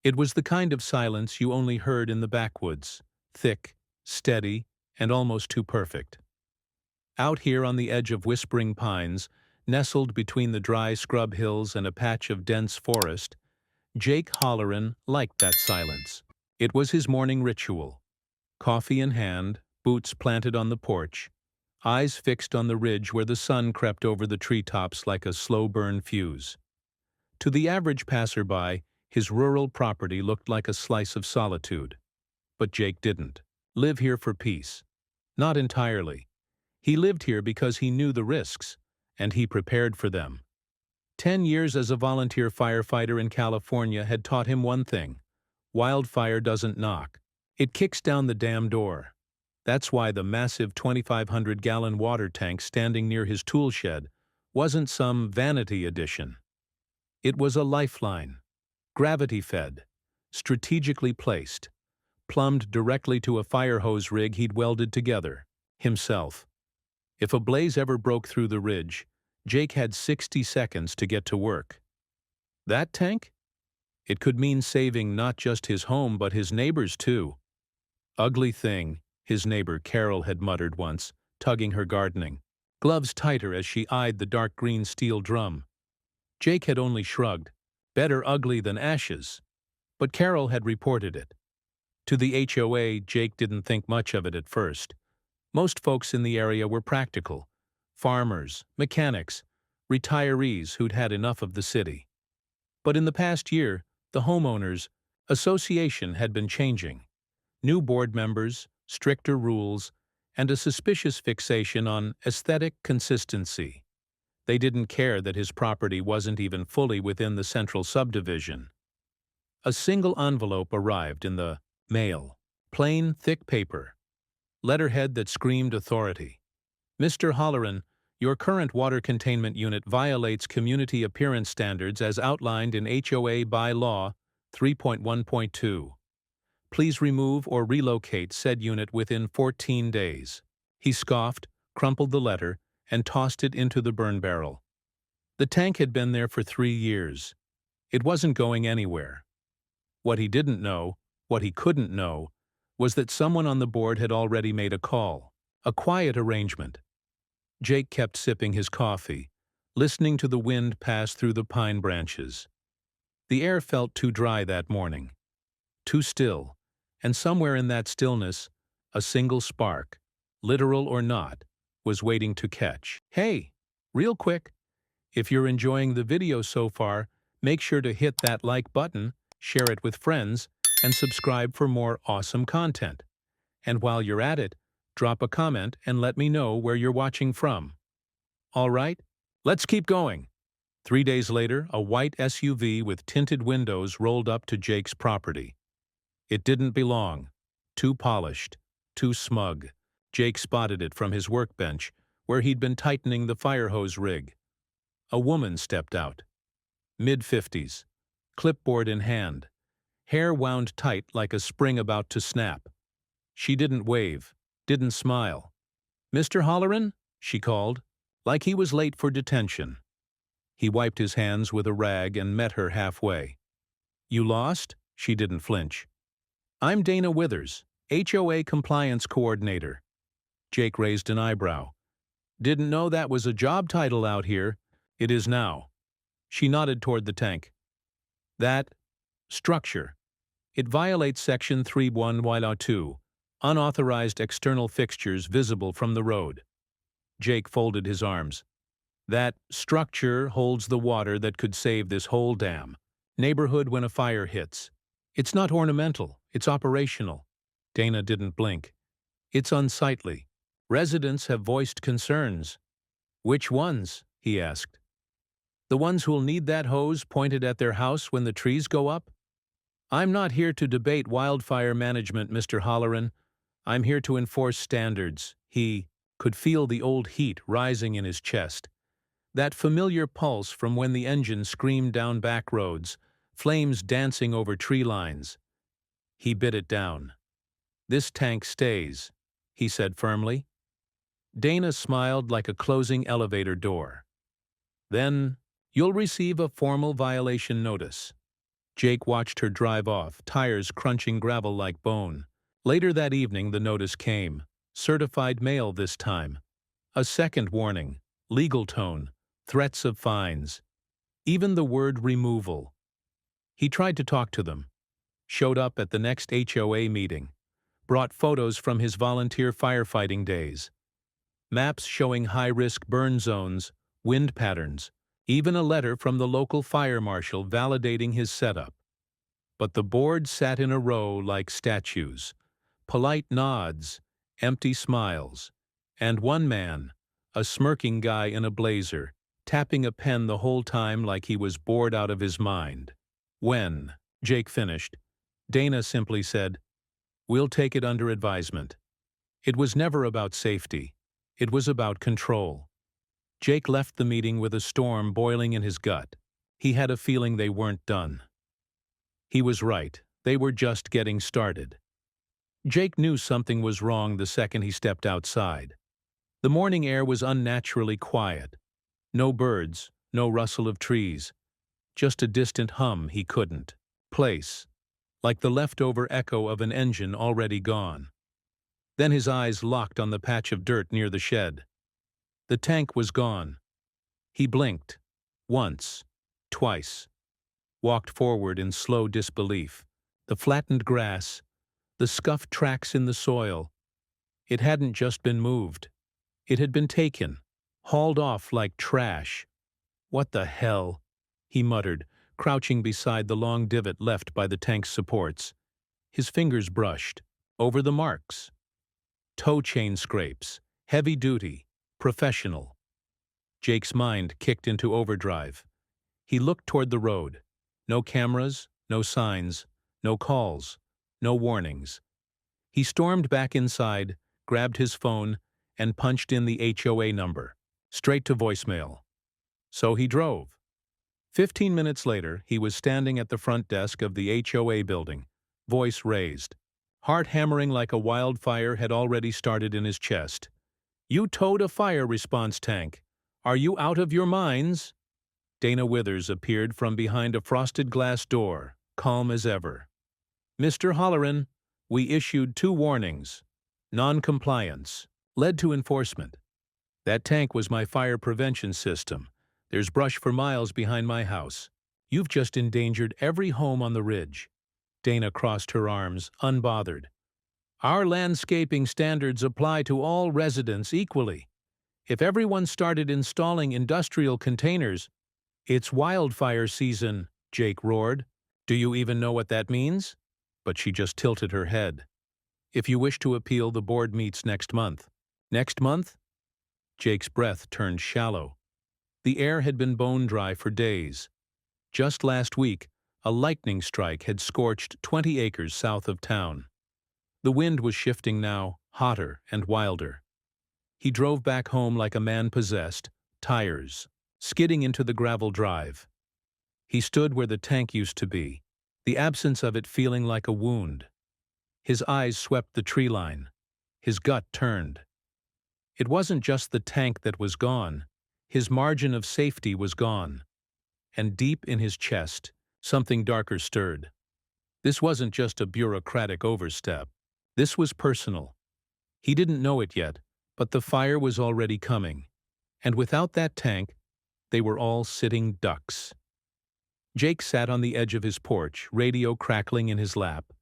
It was the kind of silence you only heard in the backwoods, thick, steady, and almost too perfect. Out here on the edge of whispering pines, nestled between the dry scrub hills and a patch of dense forest, Jake Holleran liked that silence. It was his morning ritual. Coffee in hand, boots planted on the porch, eyes fixed on the ridge where the sun crept over the treetops like a slow-burn fuse. To the average passerby, his rural property looked like a slice of solitude. But Jake didn't live here for peace. Not entirely. He lived here because he knew the risks, and he prepared for them. 10 years as a volunteer firefighter in California had taught him one thing: wildfire doesn't knock. It kicks down the damn door. That's why the massive 2,500-gallon water tank standing near his tool shed wasn't some vanity addition. It was a lifeline, gravity-fed, strategically placed, plumbed directly to a fire hose rig he'd welded together, himself. If a blaze ever broke through the ridge, Jake had 60 seconds to get to work. That tank? It could mean saving not just his home but his neighbors too. Ugly thing, his neighbor Carol had muttered once, tugging her gardening gloves tighter as she eyed the dark green steel drum. Jake had only shrugged. Better ugly than ashes. But Carol had reported it. To the HOA, Jake didn't think much of it at first. Most folks in the area were practical. Farmers, mechanics, retirees who'd had enough of the city. But in the past year, the homeowners' association had been changing. New board members, stricter rules, and a suspicious fixation on aesthetic consistency. They didn't care that his property wasn't even fully within the central subdivision. A single envelope arrived in the mail. Plain, thick paper. Letterhead that screamed authority. Mr. Holleran, your current water containment unit violates community appearance standards as outlined in HOA by Law 3.1.2. Please remove or relocate said unit within 14 days. He scoffed, crumpled the letter, and tossed it into the burn barrel. The tank had been there for 3 years. It wasn't going anywhere. What he didn't know, what he couldn't know, was that someone on the board had already made a call. A quiet arrangement. Jake kept sipping his coffee, listening to the wind pass through the pine branches. The air felt too dry that morning. Too still, and somewhere in that stillness, a single spark, literal or not, was waiting to catch. Hey, real quick, if you're enjoying the video so far, make sure to hit that like button, share it with friends, and subscribe for more awesome content. And while you're at it, drop a comment and let me know where you're watching from. All right, let's keep going. 3 days later, a white SUV with tinted windows rolled up to Jake's property. It didn't belong. Too polished, too smug. Jake spotted it from his workbench, where he'd been tightening the fire hose rig. A woman stepped out. Mid-50s, clipboard in hand, hair wound tight like a spring about to snap. She didn't wave, didn't smile. "Mr. Holleran?" she called, like he was late for detention. He wiped his hands with a rag and met her halfway. "You lost?" She didn't flinch. "I'm Dana Withers, HOA Compliance Coordinator." Jake raised an eyebrow. "Didn't know that was a job title out here. It is now." She nodded toward the tank. "That structure. It violates Section 3.1.2, unauthorized external fixtures visible from the road." Jake folded his arms. "That structure holds the water that could save this whole damn neighborhood when a fire hits. It's not ornamental, it's operational." Dana didn't blink. "It's unsightly. Residents have voiced concerns." "Which ones?" he asked. "The ones who'll need that hose pointed at their house when the trees go up?" "I'm not here to debate wildfire management, Mr. Holleran. I'm here to enforce standards." He could feel the old heat rising in his chest. That familiar pulse from when the engine screamed down back roads, flames dancing over tree lines. He bit it down. "This tank stays," he said firmly. Dana smiled like a closing elevator door. "Then you'll receive a formal violation notice." Jake watched her drive off, tires crunching gravel like bone. Later that evening, the notice came. Certified mail this time. A second warning, legal tone, threats of fines. Even the word removal. He tried to talk to them. Showed up at the next HOA meeting. Brought photos from his volunteer firefighting days. Maps showing high-risk burn zones, wind patterns, even a letter from the local fire marshal validating his setup. But the board sat in a row like statues. Polite nods, empty smiles, and one man, a smirking guy in a blazer, tapping a pen the whole time like he was bored out of his mind. When Jake finished, Dana simply said, "We'll take it under advisement." It was never about safety. It was about control. Jake left the meeting with a storm boiling in his gut. He had a feeling they weren't done. He was right. They were just getting started. Jake knew something was wrong the second he stepped outside. The morning air was unnaturally quiet. No birds, no rustle of trees. Just a distant hum he couldn't place, like the leftover echo of an engine already gone. Then his eyes locked on the patch of dirt near the shed. The tank was gone. He blinked. Once. Twice. Walked forward in slow disbelief. The flattened grass, the scuffed tracks in the soil. It hadn't just been moved. It had been taken, hauled off like trash. "What the hell?" he muttered, crouching beside the long divot left by the tank's supports. His fingers brushed over the marks. Toe chain scrapes, heavy duty, professional. Jake's mind kicked into overdrive. He looked toward the road. No cameras, no signs, no calls, no warnings. He stormed back inside, grabbed his phone, and punched in the HOA number. Straight to voicemail. So he drove. 15 minutes later, he was standing at the front desk of the HOA building, voice raised. Heart hammering like a wildfire had already started in his chest. "You towed a fire response tank. Are you out of your minds?" Dana Withers appeared from behind a frosted glass door, calm as ever. "Mr. Holleran, we issued 2 warnings. Non-compliance. Led to enforcement. That tank was my fire prevention system. There's brush for miles behind my house. You've just endangered every home on the ridge." Dana crossed her arms, unbothered. "Our landscaping standards apply to all residents equally. If everyone started installing industrial containers—" "It's wildfire season," Jake roared. "Do you even know what that means?" But she just tilted her head. "If you wish to appeal, the board meets next month." "Next month?" Jake's breath turned shallow. The air had been bone dry for days. Just last week, a lightning strike had scorched 20 acres south of town. The wind was shifting now, hotter and wilder. He drove back home like a man possessed, tires skidding into the gravel drive. He stood where the tank used to be, the absence of it feeling like a wound. His eyes swept the tree line. His gut turned. It wasn't just the tank that was gone. His margin of safety was gone. And deep in his chest, something darker stirred. This wasn't just a bureaucratic overstep. This was personal. He didn't know it yet, but the fire was already coming. And without that tank, they were all sitting ducks. Jake sat on the edge of his porch, radio crackling in his lap,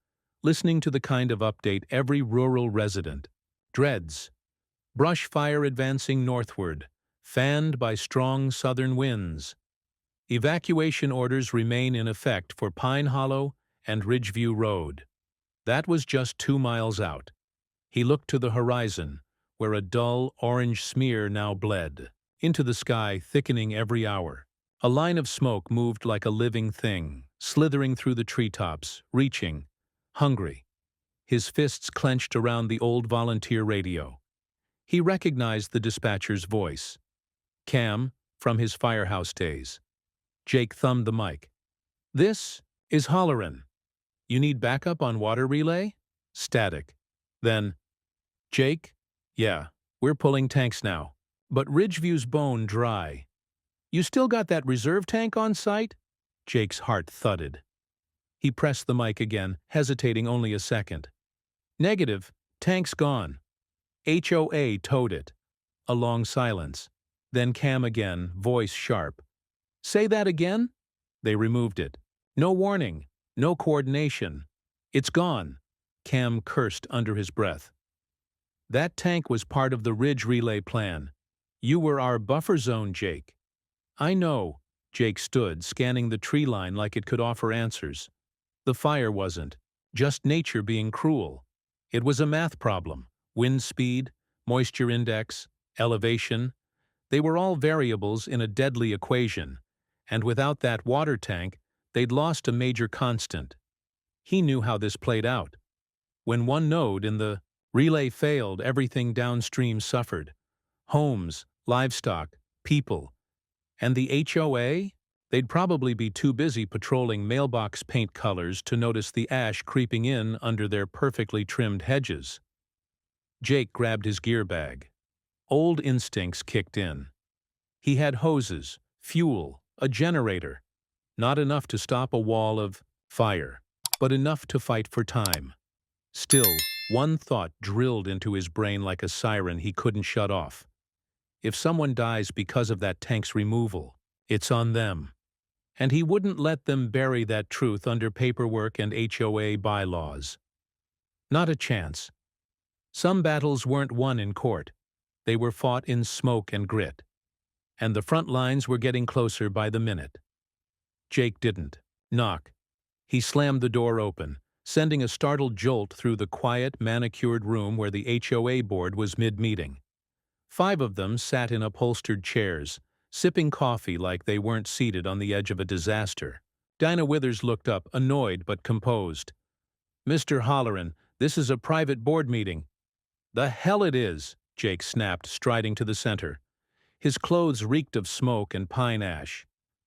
listening to the kind of update every rural resident dreads. Brush fire advancing northward, fanned by strong southern winds. Evacuation orders remain in effect for Pine Hollow and Ridgeview Road. That was just 2 miles out. He looked to the horizon, where a dull orange smear now bled into the sky, thickening every hour. A line of smoke moved like a living thing, slithering through the treetops, reaching, hungry. His fists clenched around the old volunteer radio. He recognized the dispatcher's voice. Cam, from his firehouse days. Jake thumbed the mic. "This is Holleran. You need backup on water relay?" Static. Then, "Jake? Yeah, we're pulling tanks now. But Ridgeview's bone dry. You still got that reserve tank on site?" Jake's heart thudded. He pressed the mic again, hesitating only a second. Negative. Tank's gone. HOA towed it. A long silence. Then Cam again, voice sharp. Say that again? They removed it. No warning. No coordination. It's gone. Cam cursed under his breath. That tank was part of the Ridge relay plan. You were our buffer zone, Jake. I know. Jake stood, scanning the tree line like it could offer answers. The fire wasn't. Just nature being cruel. It was a math problem. Wind speed, moisture index, elevation. They were all variables in a deadly equation. And without that water tank, they'd lost a major constant. He knew how this played out. When one node in the relay failed, everything downstream suffered. Homes, livestock, people. And the HOA? They'd probably be too busy patrolling mailbox paint colors to notice the ash creeping in under their perfectly trimmed hedges. Jake grabbed his gear bag. Old instincts kicked in. He had hoses, fuel, a generator. Not enough to stop a wall of fire, but enough to fight for time. Still, one thought drilled into his brain like a siren he couldn't shut off. If someone dies because of that tank's removal, it's on them. And he wouldn't let them bury that truth under paperwork and HOA bylaws. Not a chance. Some battles weren't won in court. They were fought in smoke and grit. And the front lines were getting closer by the minute. Jake didn't knock. He slammed the door open, sending a startled jolt through the quiet, manicured room where the HOA board was mid-meeting. 5 of them sat in upholstered chairs, sipping coffee like they weren't seated on the edge of a disaster. Dinah Withers looked up, annoyed but composed. Mr. Holleran, this is a private board meeting. The hell it is, Jake snapped, striding to the center. His clothes reeked of smoke and pine ash.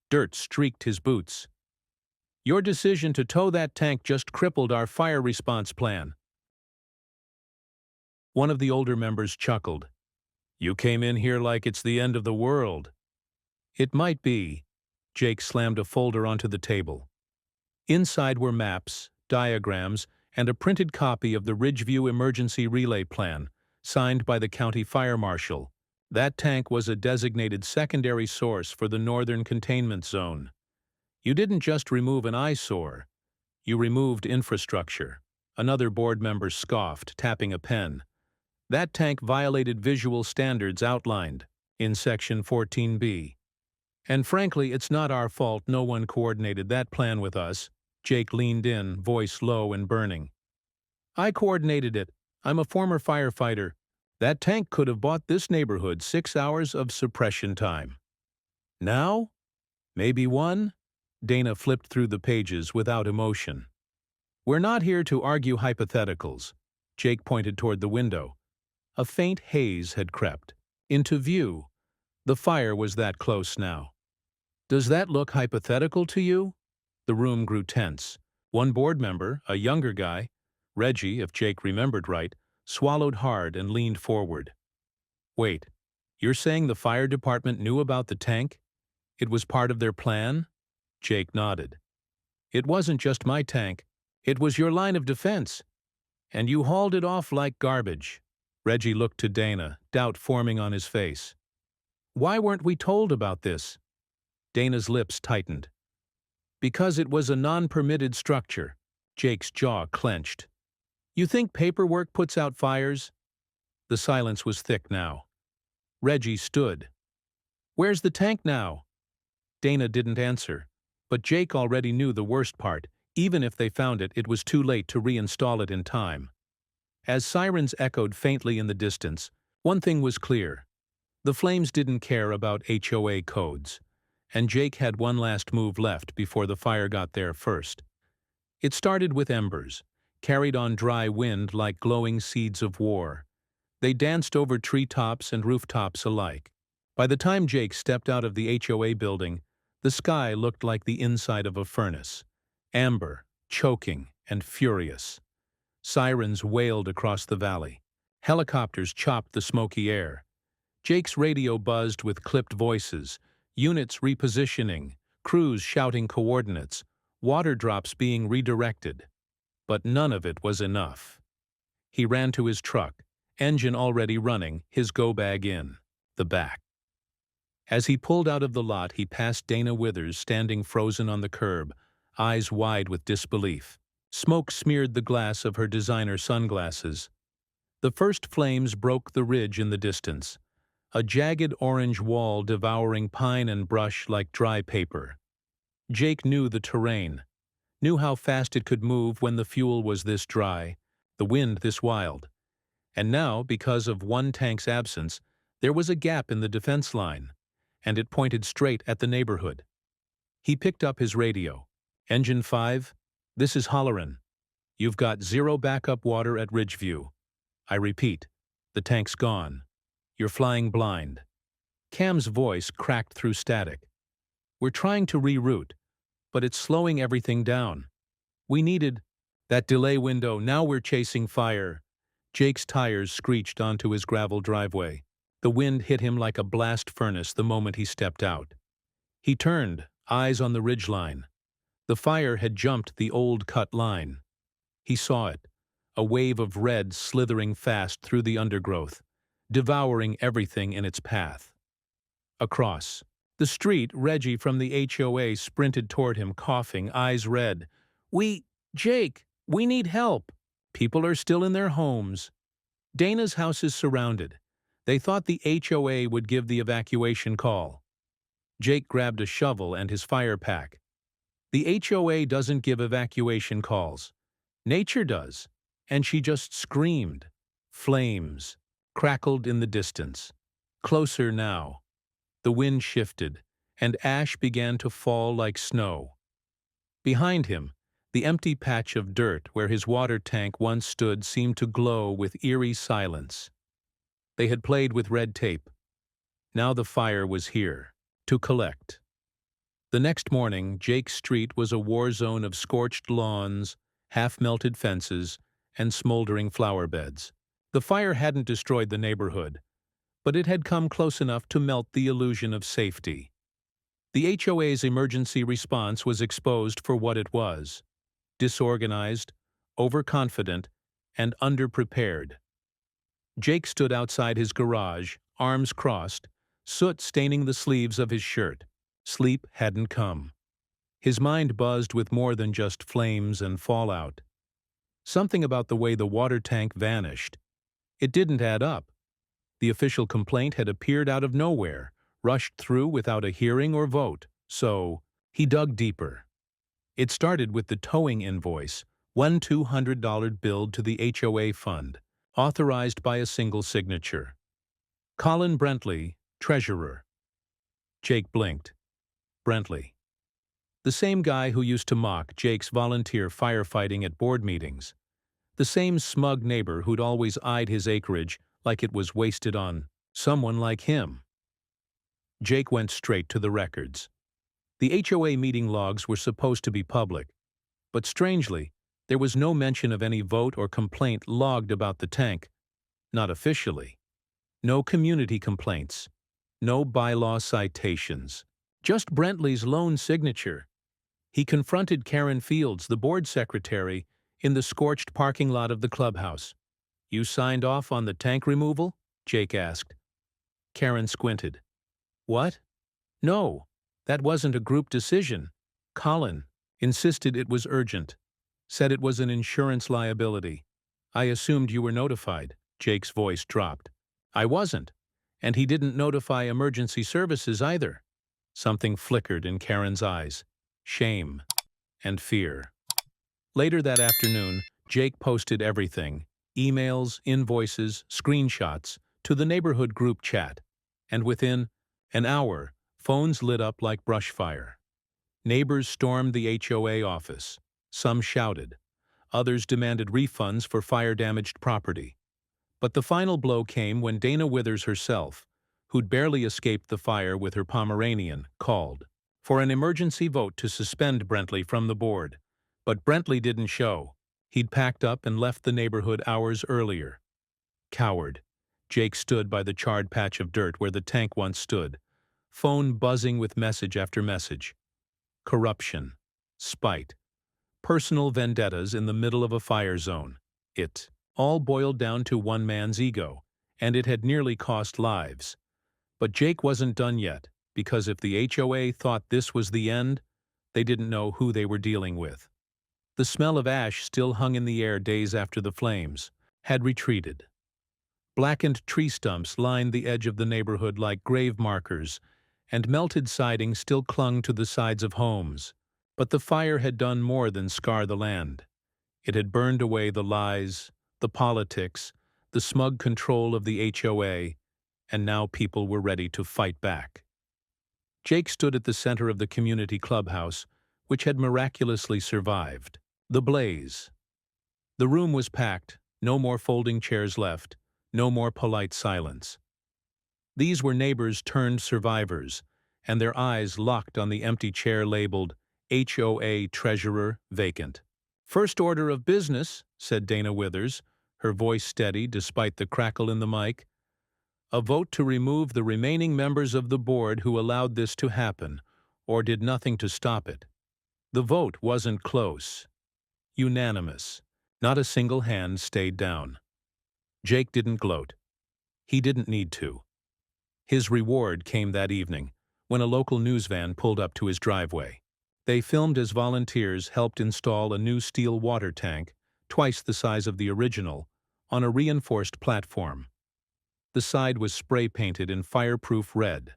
Dirt streaked his boots. Your decision to tow that tank just crippled our fire response plan. One of the older members chuckled. You came in here like it's the end of the world. It might be. Jake slammed a folder onto the table. Inside were maps, diagrams, and a printed copy of the Ridgeview Emergency Relay Plan, signed by the county fire marshal. That tank was a designated secondary source for the northern containment zone. You didn't just remove an eyesore. You removed infrastructure. Another board member scoffed, tapping a pen. That tank violated visual standards outlined in Section 14B. And frankly, it's not our fault no one coordinated that plan with us. Jake leaned in, voice low and burning. I coordinated it. I'm a former firefighter. That tank could have bought this neighborhood 6 hours of suppression time. Now? Maybe 1? Dana flipped through the pages without emotion. We're not here to argue hypotheticals. Jake pointed toward the window. A faint haze had crept into view. The fire was that close now. Does that look hypothetical to you? The room grew tense. One board member, a younger guy, Reggie, if Jake remembered right, swallowed hard and leaned forward. Wait, you're saying the fire department knew about the tank? It was part of their plan? Jake nodded. It wasn't just my tank. It was your line of defense. And you hauled it off like garbage. Reggie looked to Dana, doubt forming on his face. Why weren't we told about this? Dana's lips tightened. Because it was a non-permitted structure. Jake's jaw clenched. You think paperwork puts out fires? The silence was thick now. Reggie stood. Where's the tank now? Dana didn't answer, but Jake already knew the worst part. Even if they found it, it was too late to reinstall it in time. As sirens echoed faintly in the distance, one thing was clear. The flames didn't care about HOA codes, and Jake had one last move left before the fire got there first. It started with embers, carried on dry wind like glowing seeds of war. They danced over treetops and rooftops alike. By the time Jake stepped out of the HOA building, the sky looked like the inside of a furnace. Amber, choking, and furious. Sirens wailed across the valley. Helicopters chopped the smoky air. Jake's radio buzzed with clipped voices, units repositioning, crews shouting coordinates, water drops being redirected. But none of it was enough. He ran to his truck, engine already running, his go bag in the back. As he pulled out of the lot, he passed Dana Withers standing frozen on the curb, eyes wide with disbelief. Smoke smeared the glass of her designer sunglasses. The first flames broke the ridge in the distance, a jagged orange wall devouring pine and brush like dry paper. Jake knew the terrain, knew how fast it could move when the fuel was this dry, the wind this wild. And now, because of one tank's absence, there was a gap in the defense line, and it pointed straight at the neighborhood. He picked up his radio. "Engine 5, this is Holleran. You've got 0 backup water at Ridgeview. I repeat, the tank's gone. You're flying blind." Cam's voice cracked through static. "We're trying to reroute, but it's slowing everything down. We needed that delay window. Now we're chasing fire." Jake's tires screeched onto his gravel driveway. The wind hit him like a blast furnace the moment he stepped out. He turned, eyes on the ridgeline. The fire had jumped the old cut line. He saw it, a wave of red slithering fast through the undergrowth, devouring everything in its path. Across the street, Reggie from the HOA sprinted toward him, coughing, eyes red. Jake, we need help. People are still in their homes. Dana's house is surrounded. They thought the HOA would give the evacuation call." Jake grabbed a shovel and his fire pack. "The HOA doesn't give evacuation calls. Nature does." And she just screamed. Flames crackled in the distance. Closer now. The wind shifted, and ash began to fall like snow. Behind him, the empty patch of dirt where his water tank once stood seemed to glow with eerie silence. They had played with red tape. Now the fire was here, to collect. The next morning, Jake Street was a war zone of scorched lawns, half-melted fences, and smoldering flower beds. The fire hadn't destroyed the neighborhood, but it had come close enough to melt the illusion of safety. The HOA's emergency response was exposed for what it was: disorganized, overconfident, and underprepared. Jake stood outside his garage, arms crossed, soot staining the sleeves of his shirt. Sleep hadn't come. His mind buzzed with more than just flames and fallout. Something about the way the water tank vanished. It didn't add up. The official complaint had appeared out of nowhere, rushed through without a hearing or vote, so he dug deeper. It started with the towing invoice, one $200 bill to the HOA fund, authorized by a single signature. Colin Brentley, treasurer. Jake blinked. Brentley. The same guy who used to mock Jake's volunteer firefighting at board meetings. The same smug neighbor who'd always eyed his acreage like it was wasted on someone like him. Jake went straight to the records. The HOA meeting logs were supposed to be public, but strangely, there was no mention of any vote or complaint logged about the tank. Not officially. No community complaints. No bylaw citations. Just Brentley's lone signature. He confronted Karen Fields, the board secretary, in the scorched parking lot of the clubhouse. "You signed off on the tank removal?" Jake asked. Karen squinted. "What? No, that wasn't a group decision. Colin insisted it was urgent. Said it was an insurance liability. I assumed you were notified." Jake's voice dropped. "I wasn't. And he didn't notify emergency services either." Something flickered in Karen's eyes. Shame and fear. Later that afternoon, Jake posted everything, emails, invoices, screenshots, to the neighborhood group chat. And within an hour, phones lit up like brush fire. Neighbors stormed the HOA office. Some shouted. Others demanded refunds for fire-damaged property. But the final blow came when Dana Withers herself, who'd barely escaped the fire with her Pomeranian, called for an emergency vote to suspend Brentley from the board. But Brentley didn't show. He'd packed up and left the neighborhood hours earlier. Coward. Jake stood by the charred patch of dirt where the tank once stood, phone buzzing with message after message. Corruption. spite, personal vendettas in the middle of a fire zone. It all boiled down to one man's ego, and it had nearly cost lives. But Jake wasn't done yet, because if the HOA thought this was the end, they didn't know who they were dealing with. The smell of ash still hung in the air days after the flames had retreated. Blackened tree stumps lined the edge of the neighborhood like grave markers, and melted siding still clung to the sides of homes. But the fire had done more than scar the land. It had burned away the lies, the politics, the smug control of the HOA, and now people were ready to fight back. Jake stood at the center of the community clubhouse, which had miraculously survived the blaze. The room was packed, no more folding chairs left, no more polite silence. These were neighbors turned survivors, and their eyes locked on the empty chair labeled HOA Treasurer Vacant. "First order of business," said Dana Withers, her voice steady despite the crackle in the mic. "A vote to remove the remaining members of the board who allowed this to happen, or did nothing to stop it." The vote wasn't close. Unanimous. Not a single hand stayed down. Jake didn't gloat. He didn't need to. His reward came that evening, when a local news van pulled up to his driveway. They filmed as volunteers helped install a new steel water tank, twice the size of the original, on a reinforced platform. The side was spray-painted in fireproof red.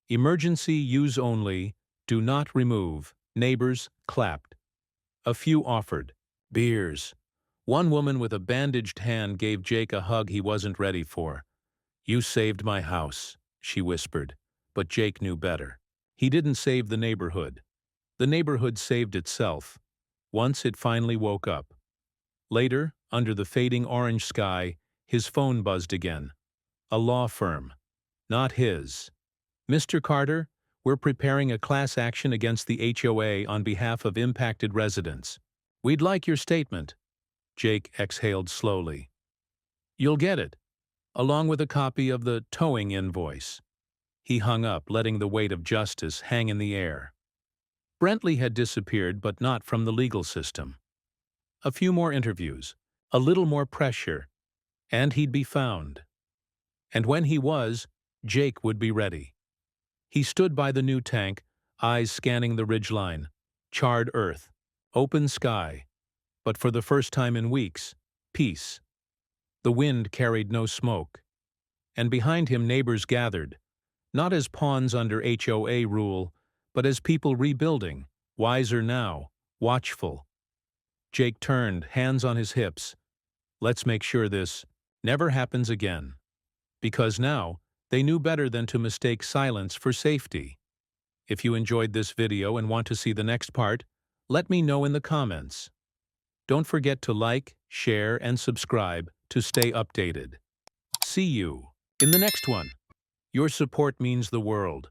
"Emergency use only, do not remove." Neighbors clapped. A few offered beers. One woman with a bandaged hand gave Jake a hug he wasn't ready for. "You saved my house," she whispered, but Jake knew better. He didn't save the neighborhood. The neighborhood saved itself, once it finally woke up. Later, under the fading orange sky, his phone buzzed again. A law firm. Not his. "Mr. Carter, we're preparing a class action against the HOA on behalf of impacted residents. We'd like your statement." Jake exhaled slowly. "You'll get it, along with a copy of the towing invoice." He hung up, letting the weight of justice hang in the air. Brentley had disappeared, but not from the legal system. A few more interviews, a little more pressure, and he'd be found. And when he was, Jake would be ready. He stood by the new tank, eyes scanning the ridgeline. Charred earth, open sky, but for the first time in weeks, peace. The wind carried no smoke. And behind him neighbors gathered, not as pawns under HOA rule, but as people rebuilding, wiser now, watchful. Jake turned, hands on his hips. Let's make sure this never happens again. Because now, they knew better than to mistake silence for safety. If you enjoyed this video and want to see the next part, let me know in the comments. Don't forget to like, share, and subscribe to stay updated. See you in the next one. Your support means the world.